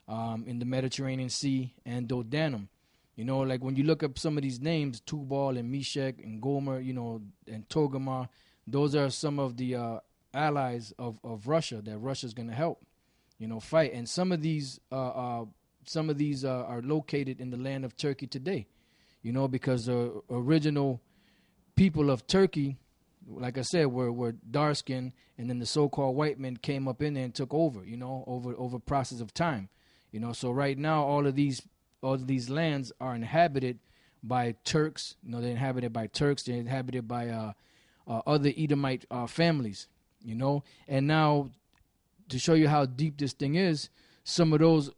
in the Mediterranean Sea, and Dodanum. You know, like when you look up some of these names, Tubal and Meshech and Gomer, you know, and Togarmah, those are some of the allies of Russia that Russia's going to help, you know, fight. And some of these are located in the land of Turkey today, you know, because the original people of Turkey, like I said, were dark skinned, and then the so-called white men came up in there and took over, you know, over process of time, you know. So right now, all of these lands are inhabited by Turks. You know, they're inhabited by Turks. They're inhabited by other Edomite families, you know. And now, to show you how deep this thing is, some of those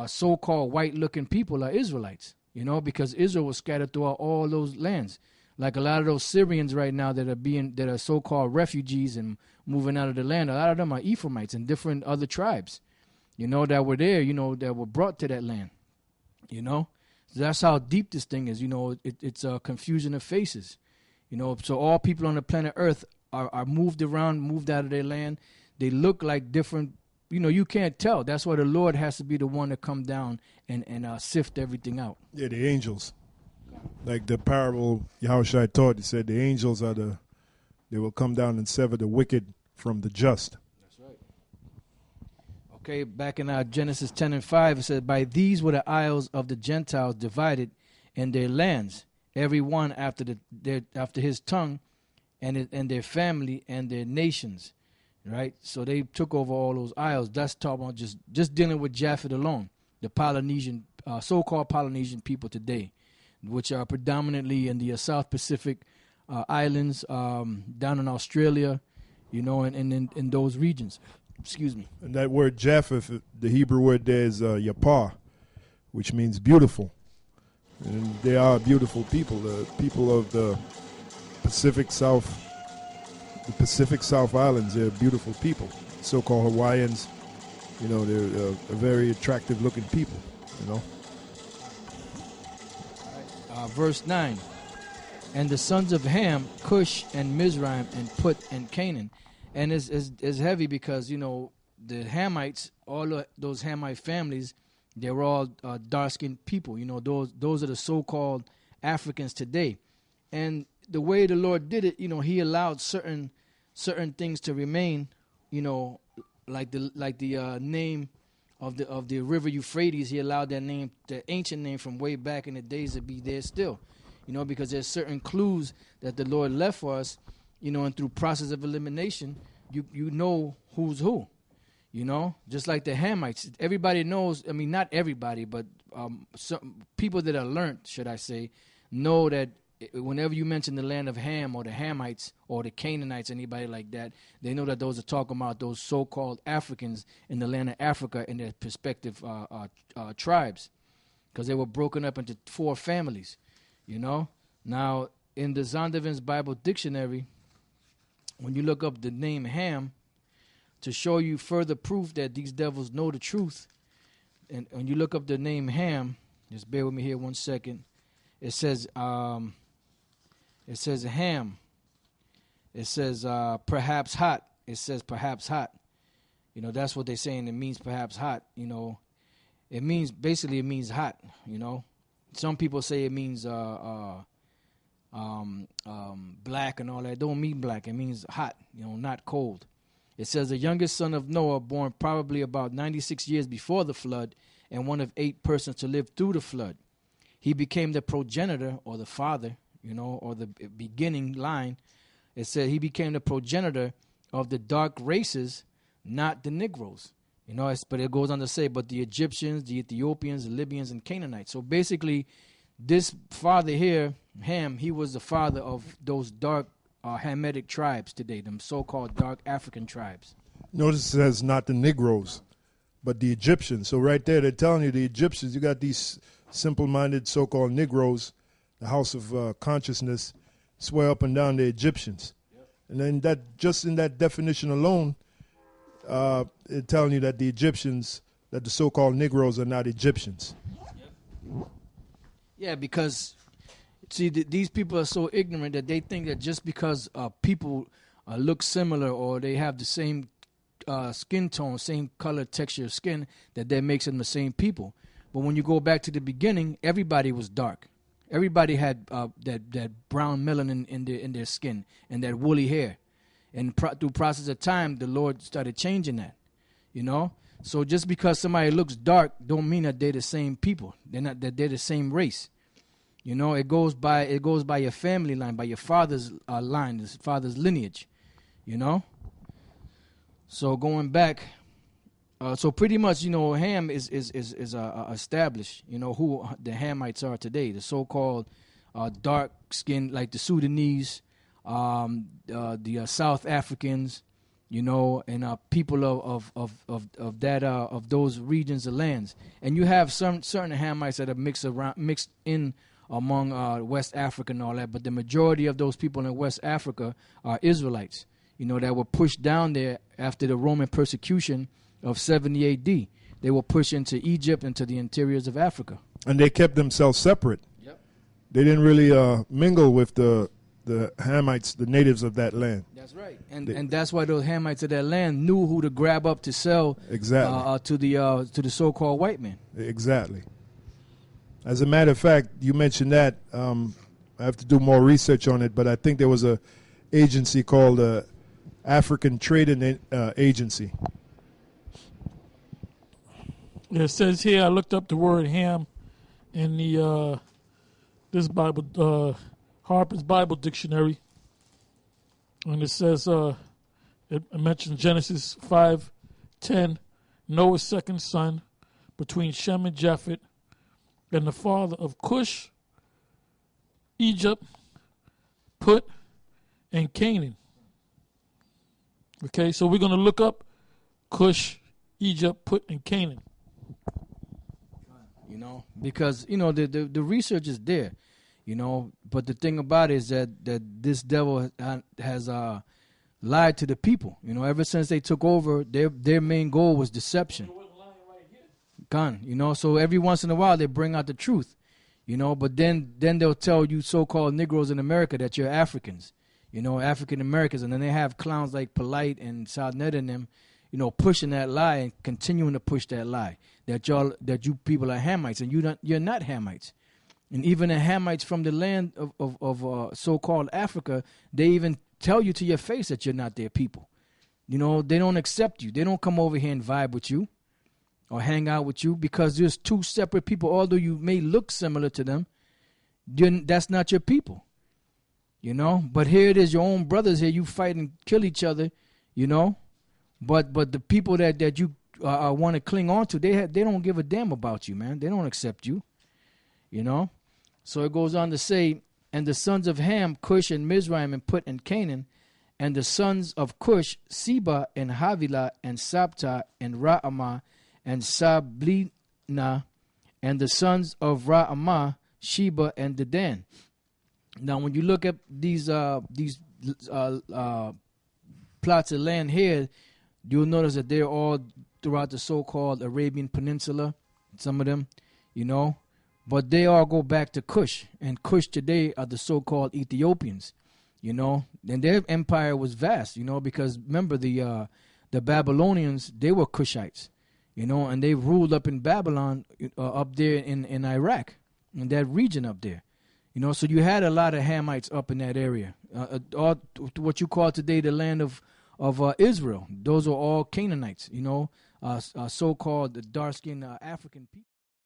so-called white-looking people are Israelites, you know, because Israel was scattered throughout all those lands. Like a lot of those Syrians right now that are so-called refugees and moving out of the land, a lot of them are Ephraimites and different other tribes, you know, that were there, you know, that were brought to that land, you know. So that's how deep this thing is, you know. It's a confusion of faces, you know. So all people on the planet Earth are moved around, moved out of their land. They look like different, you know, you can't tell. That's why the Lord has to be the one to come down and sift everything out. Yeah, the angels. Like the parable Yahushua taught, he said the angels they will come down and sever the wicked from the just. That's right. Okay, back in Genesis 10 and 5, it says, by these were the isles of the Gentiles divided in their lands, every one after his tongue and their family and their nations. Right? So they took over all those isles. That's talking about just dealing with Japheth alone, the Polynesian, so-called Polynesian people today, which are predominantly in the South Pacific islands, down in Australia, you know, and in those regions. Excuse me. And that word Japheth, the Hebrew word there is yapah, which means beautiful. And they are beautiful people, the people of the Pacific South Islands. They're beautiful people. So-called Hawaiians, you know, they're a very attractive-looking people, you know. Verse 9, and the sons of Ham, Cush and Mizraim and Put and Canaan. And it's heavy because, you know, the Hamites, all of those Hamite families, they were all dark-skinned people. You know, those are the so-called Africans today. And the way the Lord did it, you know, he allowed certain things to remain, you know, like the name of the river Euphrates. He allowed that name, the ancient name from way back in the days, to be there still, you know, because there's certain clues that the Lord left for us, you know, and through process of elimination, you know who's who, you know, just like the Hamites. Everybody knows, I mean, not everybody, but some people that are learned, should I say, know that whenever you mention the land of Ham or the Hamites or the Canaanites, anybody like that, they know that those are talking about those so-called Africans in the land of Africa and their respective tribes, because they were broken up into 4 families, you know. Now, in the Zondervan's Bible Dictionary, when you look up the name Ham, to show you further proof that these devils know the truth, and when you look up the name Ham, just bear with me here 1 second, it says Ham. It says perhaps hot. It says perhaps hot. You know, that's what they're saying. It means perhaps hot. You know, it means hot. You know, some people say it means black and all that. It don't mean black. It means hot. You know, not cold. It says the youngest son of Noah, born probably about 96 years before the flood, and one of 8 persons to live through the flood. He became the progenitor, or the father, you know, or the beginning line. It said he became the progenitor of the dark races, not the Negroes. You know, but it goes on to say, but the Egyptians, the Ethiopians, the Libyans, and Canaanites. So basically, this father here, Ham, he was the father of those dark Hamitic tribes today, them so-called dark African tribes. Notice it says not the Negroes, but the Egyptians. So right there, they're telling you the Egyptians, you got these simple-minded so-called Negroes, the house of consciousness, swear up and down the Egyptians. Yep. And then that, just in that definition alone, it's telling you that the Egyptians, that the so-called Negroes are not Egyptians. Yep. Yeah, because, see, these people are so ignorant that they think that just because people look similar or they have the same skin tone, same color, texture of skin that makes them the same people. But when you go back to the beginning, everybody was dark. Everybody had that brown melanin in their skin and that woolly hair. And through process of time, the Lord started changing that, you know. So just because somebody looks dark, don't mean that they're the same people. They're the same race. You know, it goes by your family line, by your father's line, his father's lineage. You know. So going back, so pretty much, you know, Ham is established. You know who the Hamites are today, the so-called dark skin, like the Sudanese, the South Africans, you know, and people of those regions of lands. And you have certain Hamites that are mixed in among West Africa and all that, but the majority of those people in West Africa are Israelites, you know, that were pushed down there after the Roman persecution of 70 A.D. They were pushed into Egypt, into the interiors of Africa. And they kept themselves separate. Yep. They didn't really mingle with the Hamites, the natives of that land. That's right. And that's why those Hamites of that land knew who to grab up to sell to the so-called white man. Exactly. As a matter of fact, you mentioned that. I have to do more research on it, but I think there was a agency called African Trading Agency. Yeah, it says here, I looked up the word Ham in the this Bible, Harper's Bible Dictionary, and it says it mentions Genesis 5:10, Noah's second son, between Shem and Japheth, and the father of Cush, Egypt, Put, and Canaan. Okay, so we're going to look up Cush, Egypt, Put, and Canaan. You know, because, you know, the research is there, you know, but the thing about it is that this devil has lied to the people. You know, ever since they took over, their main goal was deception. You know, so every once in a while they bring out the truth, you know, but then they'll tell you so-called Negroes in America that you're Africans, you know, African Americans, and then they have clowns like Polite and Sadnet and them, you know, pushing that lie and continuing to push that lie that you people are Hamites, and you're not Hamites. And even the Hamites from the land of so-called Africa, they even tell you to your face that you're not their people. You know, they don't accept you. They don't come over here and vibe with you or hang out with you, because there's two separate people. Although you may look similar to them, that's not your people, you know. But here it is, your own brothers here, you fight and kill each other, you know. But the people that you want to cling on to, they don't give a damn about you, man. They don't accept you, you know. So it goes on to say, and the sons of Ham, Cush and Mizraim and Put and Canaan, and the sons of Cush, Seba and Havilah and Sabta and Ra'amah and Sablina, and the sons of Ra'amah, Sheba and Dedan. Now, when you look at these plots of land here, you'll notice that they're all throughout the so-called Arabian Peninsula, some of them, you know, but they all go back to Cush, and Cush today are the so-called Ethiopians, you know, and their empire was vast, you know, because remember the Babylonians, they were Cushites. You know, and they ruled up in Babylon, up there in Iraq, in that region up there. You know, so you had a lot of Hamites up in that area. All what you call today the land of Israel. Those are all Canaanites, you know, so-called dark-skinned African people.